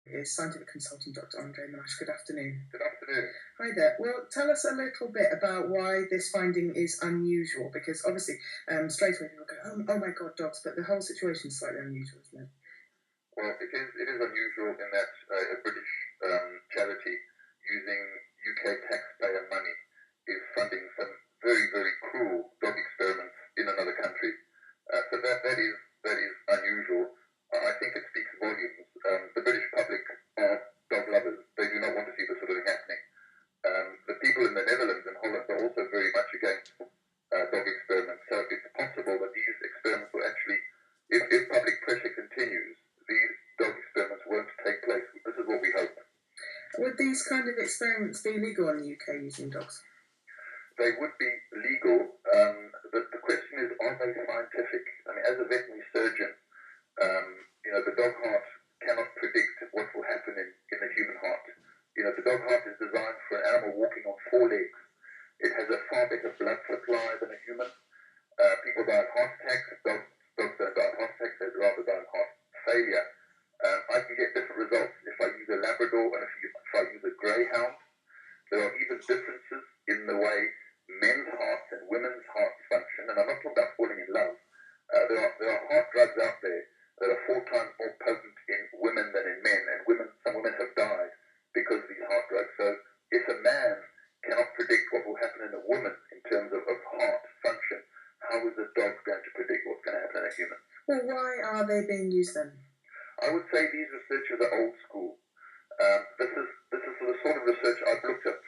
Is scientific consultant Dr. Andre Menache. Good afternoon. Good afternoon. Hi there. Well, tell us a little bit about why this finding is unusual, because obviously straight away people go, oh my God, dogs, but the whole situation is slightly unusual, isn't it? Well, it is unusual in that a British charity using UK taxpayer money is funding some very, very cruel dog experiments in another country. So that is unusual. I think it speaks volumes. The British public are dog lovers. They do not want to see this sort of thing happening. The people in the Netherlands and Holland are also very much against dog experiments. So it's possible that these experiments will actually, if public pressure continues, these dog experiments won't take place. This is what we hope. Would these kind of experiments be legal in the UK using dogs? They would be legal. The question is, are they scientific? I mean, as a veterinary surgeon, the dog heart cannot predict what will happen in the human heart. The dog heart is designed for an animal walking on 4 legs. It has a far better blood supply than a human. People die of heart attacks. Dogs don't die of heart attacks. They'd rather die of heart failure. I can get different results if I use a Labrador and if I use a Greyhound. There are even differences in the way men's hearts and women's hearts function. And I'm not talking about falling in love. There are heart drugs out there that are 4 times more potent in women than in men, and some women have died because of these heart drugs. So if a man cannot predict what will happen in a woman in terms of heart function, how is a dog going to predict what's going to happen in a human? Well, why are they being used then? I would say these researchers are old school. This is the sort of research I've looked at.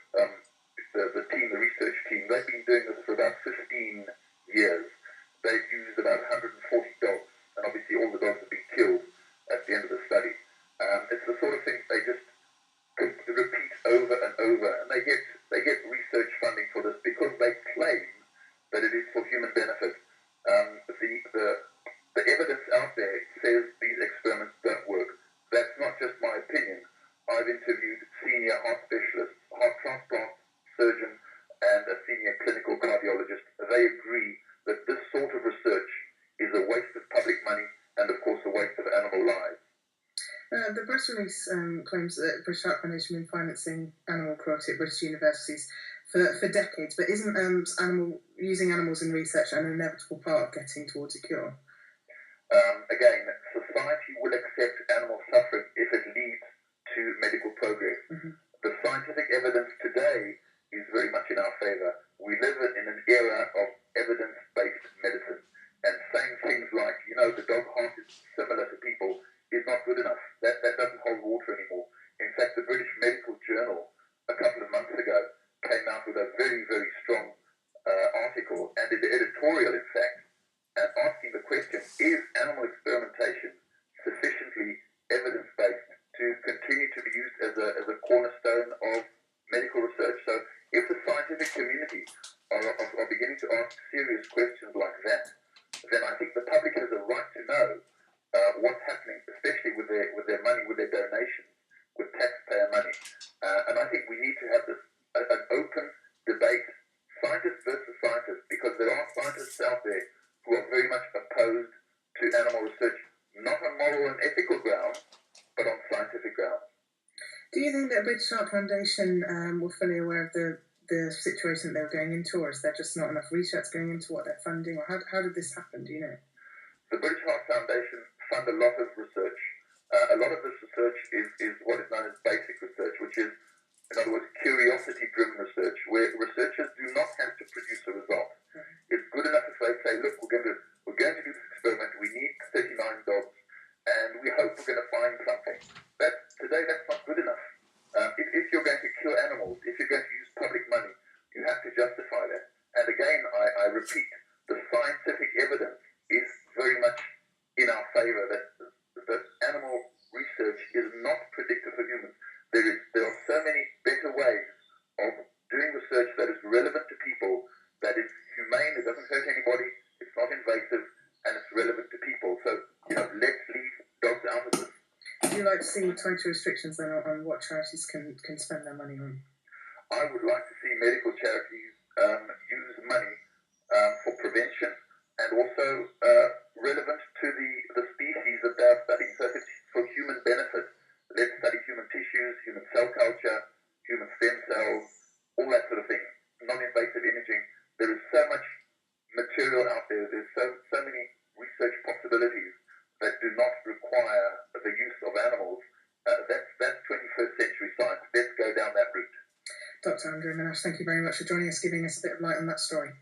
The research team, they've been doing this for about 15 years. They've used about 140 dogs, and obviously all the dogs have been killed at the end of the study. It's the sort of thing they just repeat over and over, and they get research funding for this because they claim that it is for human benefit. The evidence out there says these experiments don't work. That's not just my opinion. I've interviewed senior heart specialists, heart transplant surgeon, and a senior clinical cardiologist. They agree that this sort of research is a waste of public money and, of course, a waste of animal lives. The press release claims that the British Heart Foundation has been financing animal cruelty at British universities for decades, but isn't using animals in research an inevitable part of getting towards a cure? Again, society will accept animal suffering if it leads to medical progress. Mm-hmm. The scientific evidence today is very much in our favor. We live in an era of evidence-based medicine, and saying things like, the dog heart is similar to people is not good enough. That doesn't hold water anymore. In fact, the British Medical Journal a couple of months ago came out with a very, very strong article, and an editorial, in fact, asking the question, is animal experimentation sufficiently evidence-based to continue to be used as a cornerstone of medical research? So if the scientific community are beginning to ask serious questions like that, then I think the public has a right to know what's happening, especially with their money, with their donations, with taxpayer money. And I think we need to have an open debate, scientists versus scientists, because there are scientists out there who are very much opposed to animal research, not on moral and ethical grounds, but on scientific grounds. Do you think that British Heart Foundation were fully aware of the situation they were going into, or is there just not enough research going into what they're funding, or how did this happen, do you know? The British Heart Foundation fund a lot of research. A lot of this research is what is known as basic research, which is, in other words, curiosity-driven research, where researchers do not have to produce a result. It's good enough if they say, look, we're going to do this experiment, we need 39 dogs, and we hope we're going to find something. Today, that's not good enough. If you're going to kill animals, if you're going to use public money, you have to justify that. And again, I repeat, the scientific evidence is very much in our favor that animal research is not predictive for humans. There are so many better ways of doing research that is relevant to people, that is humane, it doesn't hurt anybody, it's not invasive, and it's relevant to people. So, let's leave dogs out of this. Would you like to see tighter restrictions then on what charities can spend their money on? I would like to see medical charities use money for prevention and also relevant to the species that they are studying. So if it's for human benefit, Let's study human tissues, human cell culture, human stem cells, all that sort of thing. Non-invasive imaging. There is so much material out there. There's so many research possibilities that do not require the use of animals. That's 21st century science. Let's go down that route. Dr. Andrew Menache, thank you very much for joining us, giving us a bit of light on that story.